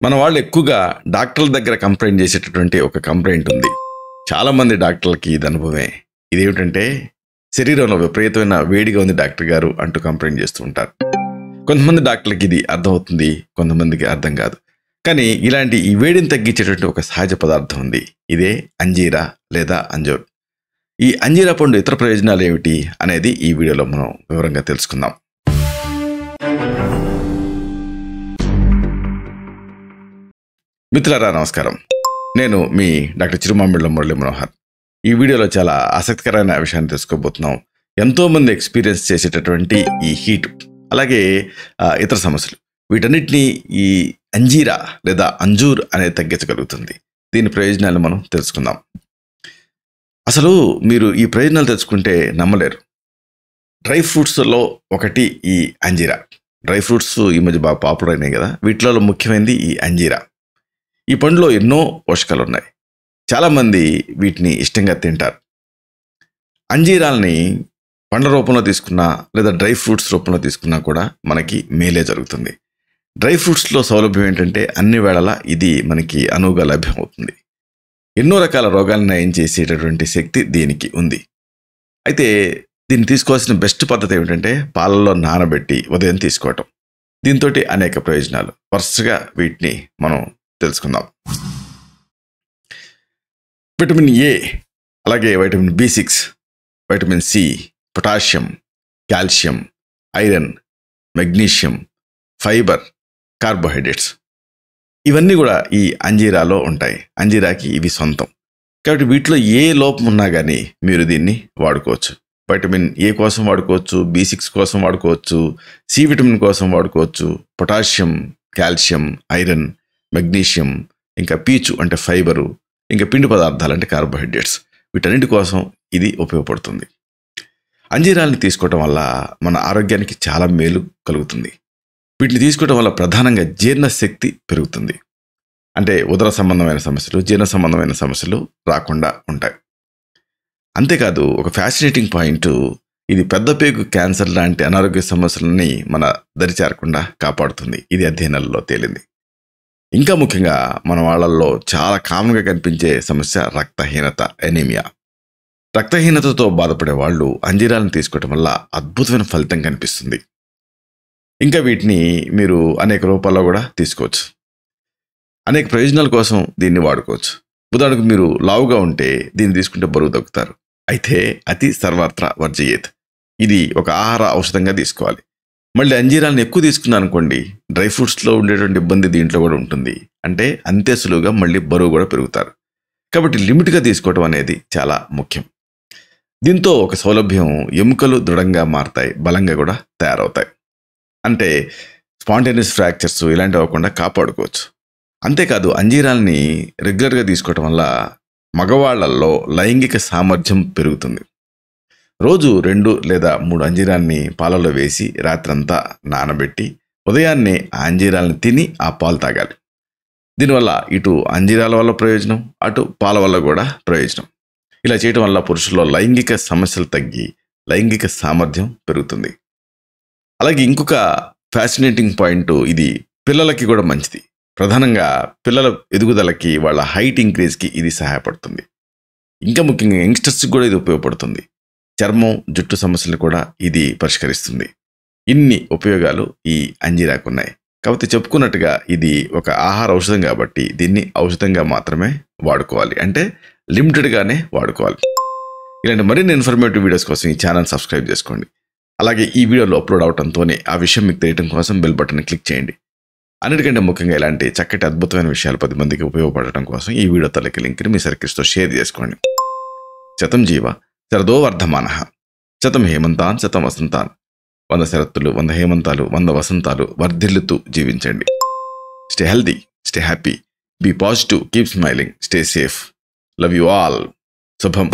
మన వాళ్ళు ఎక్కువగా డాక్టర్ల దగ్గర కంప్లైంట్ చేసేటటువంటి ఒక కంప్లైంట్ ఉంది. చాలామంది డాక్టర్లకి ఇది అనుభవమే. ఇదేమిటంటే శరీరంలో విపరీతమైన వేడిగా ఉంది డాక్టర్ గారు అంటూ కంప్లైంట్ చేస్తూ ఉంటారు. కొంతమంది డాక్టర్లకి ఇది అర్థమవుతుంది, కొంతమందికి అర్థం కాదు. కానీ ఇలాంటి ఈ వేడిని తగ్గించేటువంటి ఒక సహజ పదార్థం ఉంది. ఇదే అంజీరా లేదా అంజూర్. ఈ అంజీరా పండు ఇతర ప్రయోజనాలు ఏమిటి అనేది ఈ వీడియోలో మనం వివరంగా తెలుసుకుందాం. మిత్రులారా నమస్కారం. నేను మీ డాక్టర్ చిరుమామిళ్ళ మురళీ మనోహర్. ఈ వీడియోలో చాలా ఆసక్తికరమైన విషయాన్ని తెలుసుకోబోతున్నాం. ఎంతోమంది ఎక్స్పీరియన్స్ చేసేటటువంటి ఈ హీట్, అలాగే ఇతర సమస్యలు, వీటన్నిటినీ ఈ అంజీరా లేదా అంజూర్ అనేది తగ్గించగలుగుతుంది. దీని ప్రయోజనాలు మనం తెలుసుకుందాం. అసలు మీరు ఈ ప్రయోజనాలు తెలుసుకుంటే నమ్మలేరు. డ్రై ఫ్రూట్స్లో ఒకటి ఈ అంజీరా. డ్రై ఫ్రూట్స్ ఈ మధ్య బాగా పాపులర్ అయినాయి కదా, వీటిలో ముఖ్యమైనది ఈ అంజీరా. ఈ పండులో ఎన్నో పోషకాలు ఉన్నాయి. చాలామంది వీటిని ఇష్టంగా తింటారు. అంజీరాల్ని పండ్ల రూపంలో తీసుకున్నా లేదా డ్రై ఫ్రూట్స్ రూపంలో తీసుకున్నా కూడా మనకి మేలే జరుగుతుంది. డ్రై ఫ్రూట్స్లో సౌలభ్యం ఏంటంటే అన్ని వేళలా ఇది మనకి అనువుగా లభ్యమవుతుంది. ఎన్నో రకాల రోగాలను నయం చేసేటటువంటి శక్తి దీనికి ఉంది. అయితే దీన్ని తీసుకోవాల్సిన బెస్ట్ పద్ధతి ఏమిటంటే పాలల్లో నానబెట్టి ఉదయం తీసుకోవటం. దీంతో అనేక ప్రయోజనాలు. వరుసగా వీటిని మనం తెలుసుకుందాం. విటమిన్ ఏ, అలాగే vitamin B6, vitamin C, potassium, calcium, iron, magnesium, fibre, carbohydrates, ఇవన్నీ కూడా ఈ అంజీరాలో ఉంటాయి. అంజీరాకి ఇవి సొంతం. కాబట్టి వీటిలో ఏ లోపం ఉన్నా కానీ మీరు దీన్ని వాడుకోవచ్చు. వైటమిన్ ఏ కోసం వాడుకోవచ్చు, B6 కోసం వాడుకోవచ్చు, సి విటమిన్ కోసం వాడుకోవచ్చు, పొటాషియం, కాల్షియం, ఐరన్, మెగ్నీషియం, ఇంకా పీచు అంటే ఫైబరు, ఇంకా పిండి పదార్థాలు అంటే కార్బోహైడ్రేట్స్, వీటన్నిటి కోసం ఇది ఉపయోగపడుతుంది. అంజీరాల్ని తీసుకోవటం వల్ల మన ఆరోగ్యానికి చాలా మేలు కలుగుతుంది. వీటిని తీసుకోవటం వల్ల ప్రధానంగా జీర్ణశక్తి పెరుగుతుంది. అంటే ఉదర సంబంధమైన సమస్యలు, జీర్ణ సంబంధమైన సమస్యలు రాకుండా ఉంటాయి. అంతేకాదు ఒక ఫ్యాసినేటింగ్ పాయింట్, ఇది పెద్ద పేగు క్యాన్సర్ లాంటి అనారోగ్య సమస్యలని మన దరి చేరకుండా కాపాడుతుంది. ఇది అధ్యయనాల్లో తేలింది. ఇంకా ముఖ్యంగా మన వాళ్ళల్లో చాలా కామన్గా కనిపించే సమస్య రక్తహీనత, ఎనీమియా. రక్తహీనతతో బాధపడే వాళ్ళు అంజీరాలను తీసుకోవటం వల్ల అద్భుతమైన ఫలితం కనిపిస్తుంది. ఇంకా వీటిని మీరు అనేక రూపాల్లో కూడా తీసుకోవచ్చు. అనేక ప్రయోజనాల కోసం దీన్ని వాడుకోవచ్చు. ఉదాహరణకు మీరు లావుగా ఉంటే దీన్ని తీసుకుంటే బరువు తగ్గుతారు. అయితే అతి సర్వత్రా వర్జయేత్. ఇది ఒక ఆహార ఔషధంగా తీసుకోవాలి. మళ్ళీ అంజీరాలను ఎక్కువ తీసుకున్నాను అనుకోండి, డ్రై ఫ్రూట్స్లో ఉండేటువంటి ఇబ్బంది దీంట్లో కూడా ఉంటుంది. అంటే అంతే సులువుగా మళ్ళీ బరువు కూడా పెరుగుతారు. కాబట్టి లిమిట్గా తీసుకోవడం అనేది చాలా ముఖ్యం. దీంతో ఒక సౌలభ్యం, ఎముకలు దృఢంగా మారతాయి, బలంగా కూడా తయారవుతాయి. అంటే స్పాంటేనియస్ ఫ్రాక్చర్స్ ఇలాంటివి అవ్వకుండా కాపాడుకోవచ్చు. అంతేకాదు అంజీరాల్ని రెగ్యులర్గా తీసుకోవటం వల్ల మగవాళ్లలో లైంగిక సామర్థ్యం పెరుగుతుంది. రోజు 2 లేదా 3 అంజీరాల్ని పాలలో వేసి రాత్రంతా నానబెట్టి ఉదయాన్నే ఆ అంజీరాలను తిని ఆ పాలు తాగాలి. దీనివల్ల ఇటు అంజీరాల వల్ల ప్రయోజనం, అటు పాల వల్ల కూడా ప్రయోజనం. ఇలా చేయటం వల్ల పురుషుల్లో లైంగిక సమస్యలు తగ్గి లైంగిక సామర్థ్యం పెరుగుతుంది. అలాగే ఇంకొక ఫ్యాసినేటింగ్ పాయింట్, ఇది పిల్లలకి కూడా మంచిది. ప్రధానంగా పిల్లల ఎదుగుదలకి, వాళ్ళ హైట్ ఇంక్రీజ్కి ఇది సహాయపడుతుంది. ఇంకా ముఖ్యంగా యంగ్స్టర్స్కి కూడా ఇది ఉపయోగపడుతుంది. చర్మం, జుట్టు సమస్యలు కూడా ఇది పరిష్కరిస్తుంది. ఇన్ని ఉపయోగాలు ఈ అంజీరాకు ఉన్నాయి. కాకపోతే చెప్పుకున్నట్టుగా ఇది ఒక ఆహార ఔషధం కాబట్టి దీన్ని ఔషధంగా మాత్రమే వాడుకోవాలి. అంటే లిమిటెడ్గానే వాడుకోవాలి. ఇలాంటి మరిన్ని ఇన్ఫర్మేటివ్ వీడియోస్ కోసం ఈ ఛానల్ సబ్స్క్రైబ్ చేసుకోండి. అలాగే ఈ వీడియోలో అప్లోడ్ అవడంతోనే ఆ విషయం మీకు తెలియడం కోసం బెల్ బటన్ క్లిక్ చేయండి. అన్నిటికంటే ముఖ్యంగా ఇలాంటి చక్కటి అద్భుతమైన విషయాలు 10 మందికి ఉపయోగపడటం కోసం ఈ వీడియో తలకి లింక్ని మీ సర్కిల్స్తో షేర్ చేసుకోండి. శతం జీవ శరదో వర్ధమానః, శతం హేమంతాన్ శతం వసంతాన్. 100 శరత్తులు, 100 హేమంతాలు, 100 వసంతాలు వర్ధిల్లుతూ జీవించండి. Stay healthy, stay happy, be positive, keep smiling, stay safe. Love you all. శుభం.